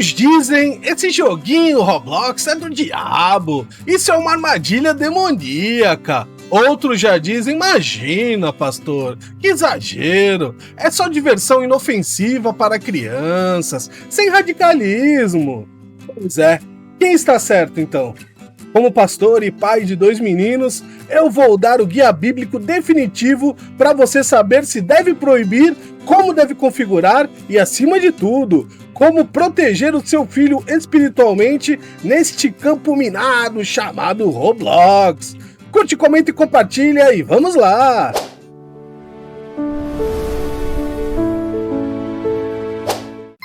Uns dizem, esse joguinho Roblox é do diabo, isso é uma armadilha demoníaca. Outros já dizem, imagina, pastor, que exagero, é só diversão inofensiva para crianças, sem radicalismo. Pois é, quem está certo então? Como pastor e pai de 2 meninos, eu vou dar o guia bíblico definitivo para você saber se deve proibir, como deve configurar e, acima de tudo, como proteger o seu filho espiritualmente neste campo minado chamado Roblox. Curte, comenta e compartilha e vamos lá!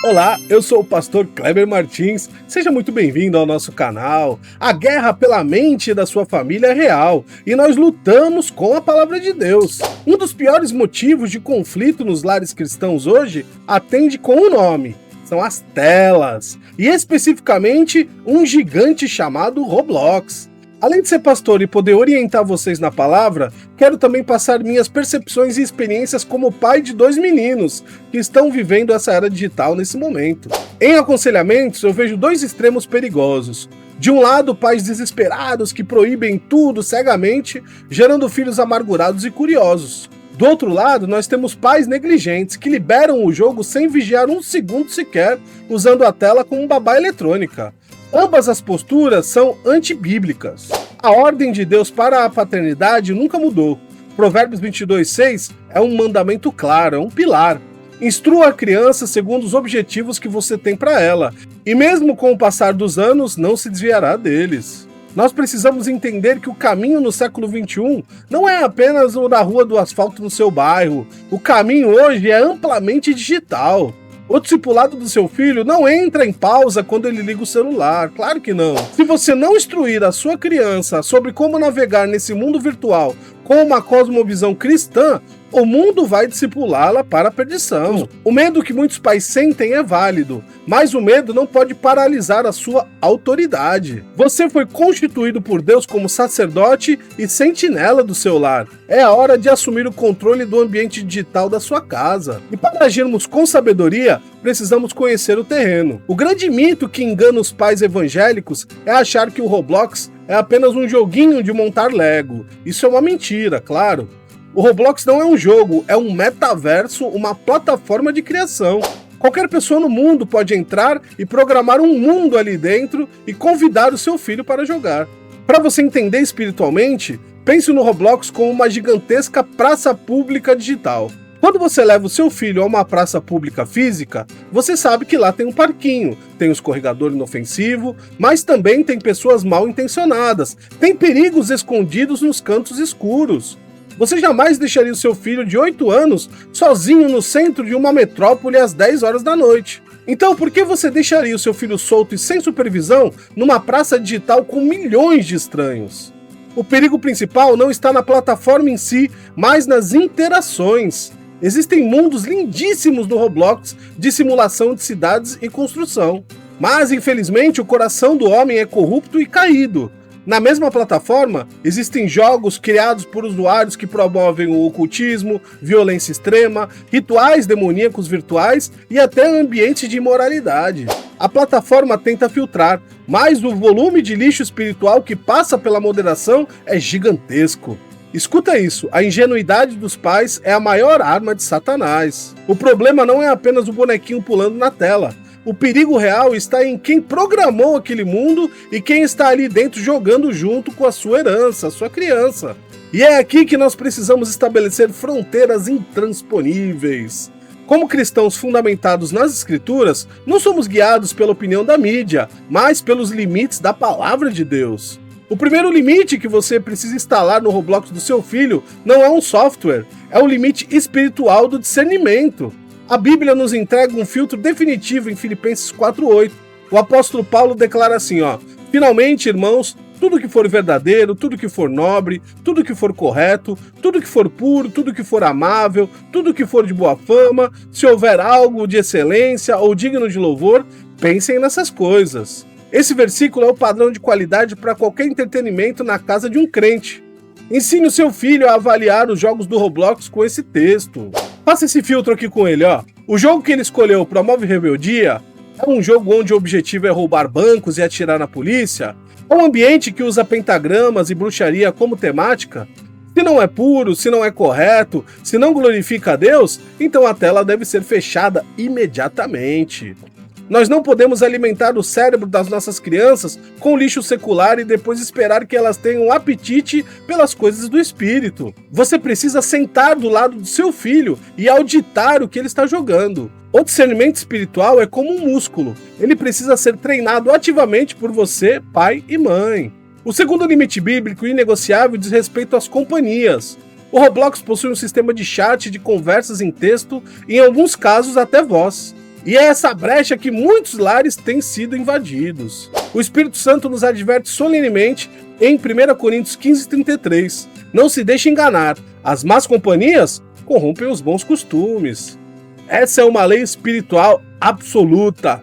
Olá, eu sou o pastor Kleber Martins, seja muito bem-vindo ao nosso canal. A guerra pela mente da sua família é real e nós lutamos com a palavra de Deus. Um dos piores motivos de conflito nos lares cristãos hoje atende com o nome, são as telas, e especificamente um gigante chamado Roblox. Além de ser pastor e poder orientar vocês na palavra, quero também passar minhas percepções e experiências como pai de 2 meninos que estão vivendo essa era digital nesse momento. Em aconselhamentos, eu vejo 2 extremos perigosos. De um lado, pais desesperados que proíbem tudo cegamente, gerando filhos amargurados e curiosos. Do outro lado, nós temos pais negligentes que liberam o jogo sem vigiar um segundo sequer, usando a tela como babá eletrônica. Ambas as posturas são antibíblicas. A ordem de Deus para a paternidade nunca mudou. Provérbios 22:6 é um mandamento claro, é um pilar. Instrua a criança segundo os objetivos que você tem para ela, e mesmo com o passar dos anos, não se desviará deles. Nós precisamos entender que o caminho no século XXI não é apenas o da rua do asfalto no seu bairro. O caminho hoje é amplamente digital. O discipulado do seu filho não entra em pausa quando ele liga o celular, claro que não. Se você não instruir a sua criança sobre como navegar nesse mundo virtual com uma cosmovisão cristã, o mundo vai discipulá-la para a perdição. O medo que muitos pais sentem é válido, mas o medo não pode paralisar a sua autoridade. Você foi constituído por Deus como sacerdote e sentinela do seu lar. É a hora de assumir o controle do ambiente digital da sua casa. E para agirmos com sabedoria, precisamos conhecer o terreno. O grande mito que engana os pais evangélicos é achar que o Roblox é apenas um joguinho de montar Lego. Isso é uma mentira, claro. O Roblox não é um jogo, é um metaverso, uma plataforma de criação. Qualquer pessoa no mundo pode entrar e programar um mundo ali dentro e convidar o seu filho para jogar. Para você entender espiritualmente, pense no Roblox como uma gigantesca praça pública digital. Quando você leva o seu filho a uma praça pública física, você sabe que lá tem um parquinho, tem um escorregador inofensivo, mas também tem pessoas mal intencionadas, tem perigos escondidos nos cantos escuros. Você jamais deixaria o seu filho de 8 anos sozinho no centro de uma metrópole às 10 horas da noite. Então, por que você deixaria o seu filho solto e sem supervisão numa praça digital com milhões de estranhos? O perigo principal não está na plataforma em si, mas nas interações. Existem mundos lindíssimos no Roblox de simulação de cidades e construção. Mas, infelizmente, o coração do homem é corrupto e caído. Na mesma plataforma, existem jogos criados por usuários que promovem o ocultismo, violência extrema, rituais demoníacos virtuais e até ambientes de imoralidade. A plataforma tenta filtrar, mas o volume de lixo espiritual que passa pela moderação é gigantesco. Escuta isso, a ingenuidade dos pais é a maior arma de Satanás. O problema não é apenas o bonequinho pulando na tela. O perigo real está em quem programou aquele mundo e quem está ali dentro jogando junto com a sua herança, a sua criança. E é aqui que nós precisamos estabelecer fronteiras intransponíveis. Como cristãos fundamentados nas Escrituras, não somos guiados pela opinião da mídia, mas pelos limites da palavra de Deus. O primeiro limite que você precisa instalar no Roblox do seu filho não é um software, é o limite espiritual do discernimento. A Bíblia nos entrega um filtro definitivo em Filipenses 4:8. O apóstolo Paulo declara assim, finalmente, irmãos, tudo que for verdadeiro, tudo que for nobre, tudo que for correto, tudo que for puro, tudo que for amável, tudo que for de boa fama, se houver algo de excelência ou digno de louvor, pensem nessas coisas. Esse versículo é o padrão de qualidade para qualquer entretenimento na casa de um crente. Ensine o seu filho a avaliar os jogos do Roblox com esse texto. Faça esse filtro aqui com ele, O jogo que ele escolheu promove rebeldia, É um jogo onde o objetivo é roubar bancos e atirar na polícia? É um ambiente que usa pentagramas e bruxaria como temática? Se não é puro, se não é correto, se não glorifica a Deus, então a tela deve ser fechada imediatamente. Nós não podemos alimentar o cérebro das nossas crianças com lixo secular e depois esperar que elas tenham apetite pelas coisas do espírito. Você precisa sentar do lado do seu filho e auditar o que ele está jogando. O discernimento espiritual é como um músculo. Ele precisa ser treinado ativamente por você, pai e mãe. O segundo limite bíblico inegociável diz respeito às companhias. O Roblox possui um sistema de chat de conversas em texto e, em alguns casos, até voz. E é essa brecha que muitos lares têm sido invadidos. O Espírito Santo nos adverte solenemente em 1 Coríntios 15:33. Não se deixe enganar, as más companhias corrompem os bons costumes. Essa é uma lei espiritual absoluta.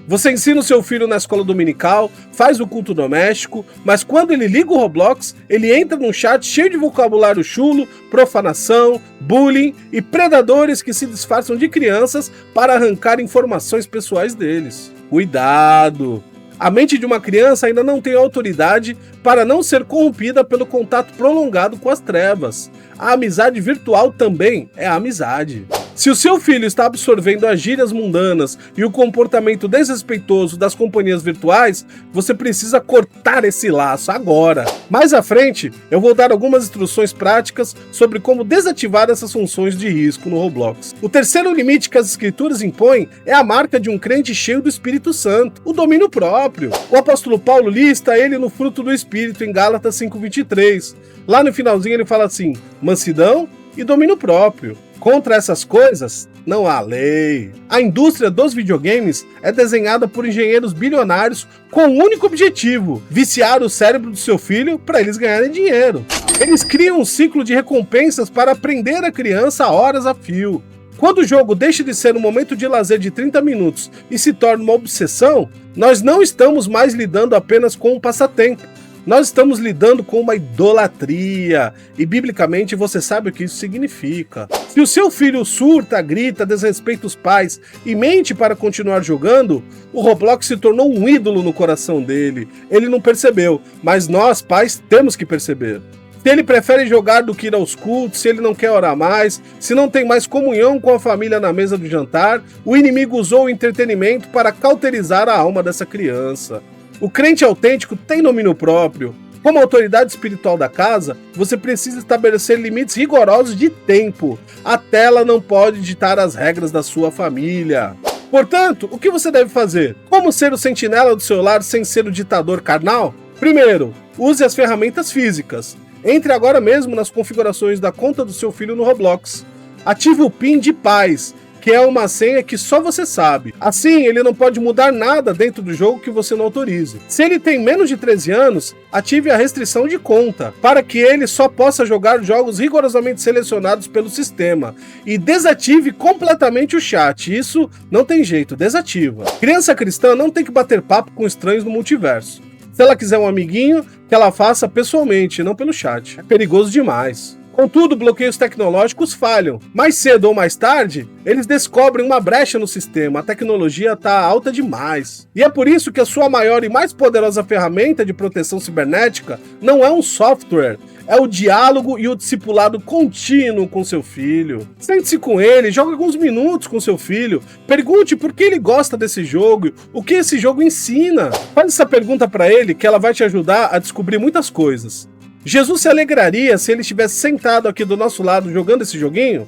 Você ensina o seu filho na escola dominical, faz o culto doméstico, mas quando ele liga o Roblox, ele entra num chat cheio de vocabulário chulo, profanação, bullying e predadores que se disfarçam de crianças para arrancar informações pessoais deles. Cuidado! A mente de uma criança ainda não tem autoridade para não ser corrompida pelo contato prolongado com as trevas. A amizade virtual também é amizade. Se o seu filho está absorvendo as gírias mundanas e o comportamento desrespeitoso das companhias virtuais, você precisa cortar esse laço agora. Mais à frente, eu vou dar algumas instruções práticas sobre como desativar essas funções de risco no Roblox. O terceiro limite que as escrituras impõem é a marca de um crente cheio do Espírito Santo, o domínio próprio. O apóstolo Paulo lista ele no fruto do Espírito em Gálatas 5:23. Lá no finalzinho ele fala assim: mansidão e domínio próprio. Contra essas coisas, não há lei. A indústria dos videogames é desenhada por engenheiros bilionários com um único objetivo: viciar o cérebro do seu filho para eles ganharem dinheiro. Eles criam um ciclo de recompensas para prender a criança a horas a fio. Quando o jogo deixa de ser um momento de lazer de 30 minutos e se torna uma obsessão, nós não estamos mais lidando apenas com um passatempo. Nós estamos lidando com uma idolatria, e biblicamente você sabe o que isso significa. Se o seu filho surta, grita, desrespeita os pais e mente para continuar jogando, o Roblox se tornou um ídolo no coração dele. Ele não percebeu, mas nós, pais, temos que perceber. Se ele prefere jogar do que ir aos cultos, se ele não quer orar mais, se não tem mais comunhão com a família na mesa do jantar, o inimigo usou o entretenimento para cauterizar a alma dessa criança. O crente autêntico tem domínio próprio. Como autoridade espiritual da casa, você precisa estabelecer limites rigorosos de tempo. A tela não pode ditar as regras da sua família. Portanto, o que você deve fazer? Como ser o sentinela do seu lar sem ser o ditador carnal? Primeiro, use as ferramentas físicas. Entre agora mesmo nas configurações da conta do seu filho no Roblox. Ative o PIN de paz, que é uma senha que só você sabe. Assim, ele não pode mudar nada dentro do jogo que você não autorize. Se ele tem menos de 13 anos, ative a restrição de conta, para que ele só possa jogar jogos rigorosamente selecionados pelo sistema. E desative completamente o chat. Isso não tem jeito, desativa. Criança cristã não tem que bater papo com estranhos no multiverso. Se ela quiser um amiguinho, que ela faça pessoalmente, não pelo chat. É perigoso demais. Contudo, bloqueios tecnológicos falham. Mais cedo ou mais tarde, eles descobrem uma brecha no sistema. A tecnologia está alta demais. E é por isso que a sua maior e mais poderosa ferramenta de proteção cibernética não é um software, é o diálogo e o discipulado contínuo com seu filho. Sente-se com ele, jogue alguns minutos com seu filho, pergunte por que ele gosta desse jogo, o que esse jogo ensina. Faz essa pergunta para ele que ela vai te ajudar a descobrir muitas coisas. Jesus se alegraria se ele estivesse sentado aqui do nosso lado jogando esse joguinho?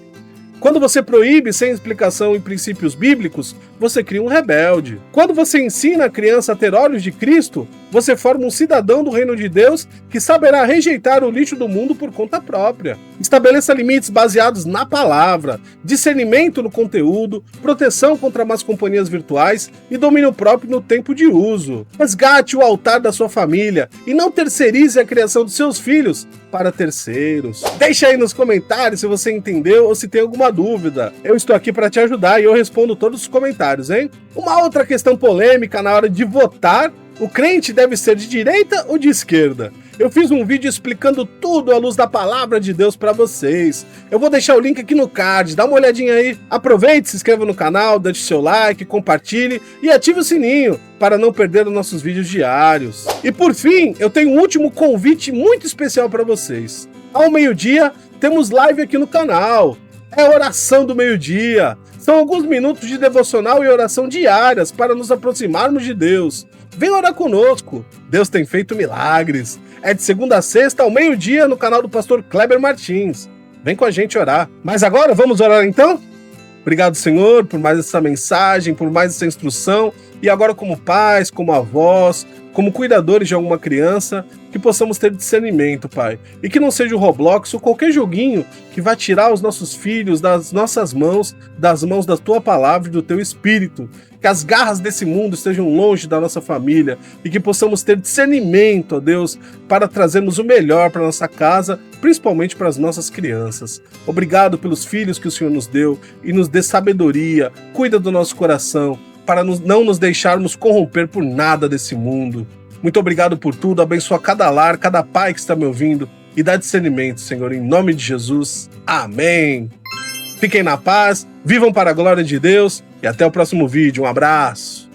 Quando você proíbe sem explicação em princípios bíblicos, você cria um rebelde. Quando você ensina a criança a ter olhos de Cristo, você forma um cidadão do reino de Deus que saberá rejeitar o lixo do mundo por conta própria. Estabeleça limites baseados na palavra, discernimento no conteúdo, proteção contra más companhias virtuais e domínio próprio no tempo de uso. Resgate o altar da sua família e não terceirize a criação dos seus filhos para terceiros. Deixa aí nos comentários se você entendeu ou se tem alguma dúvida. Eu estou aqui para te ajudar e eu respondo todos os comentários, hein? Uma outra questão polêmica na hora de votar: o crente deve ser de direita ou de esquerda? eu fiz um vídeo explicando tudo à luz da palavra de Deus para vocês. Eu vou deixar o link aqui no card, dá uma olhadinha aí. Aproveite, se inscreva no canal, deixe seu like, compartilhe e ative o sininho para não perder os nossos vídeos diários. E por fim, eu tenho um último convite muito especial para vocês. Ao meio-dia, temos live aqui no canal. É oração do meio-dia. São alguns minutos de devocional e oração diárias para nos aproximarmos de Deus. Vem orar conosco. Deus tem feito milagres. É de segunda a sexta ao meio-dia no canal do pastor Kleber Martins. Vem com a gente orar. Mas agora vamos orar então? Obrigado, Senhor, por mais essa mensagem, por mais essa instrução. E agora, como pais, como avós, como cuidadores de alguma criança, que possamos ter discernimento, Pai. E que não seja o Roblox ou qualquer joguinho que vai tirar os nossos filhos das nossas mãos, das mãos da Tua Palavra e do Teu Espírito. Que as garras desse mundo estejam longe da nossa família e que possamos ter discernimento, ó Deus, para trazermos o melhor para nossa casa, principalmente para as nossas crianças. Obrigado pelos filhos que o Senhor nos deu e nos dê sabedoria, cuida do nosso coração, para não nos deixarmos corromper por nada desse mundo. Muito obrigado por tudo, abençoa cada lar, cada pai que está me ouvindo e dá discernimento, Senhor, em nome de Jesus. Amém. Fiquem na paz, vivam para a glória de Deus e até o próximo vídeo. Um abraço.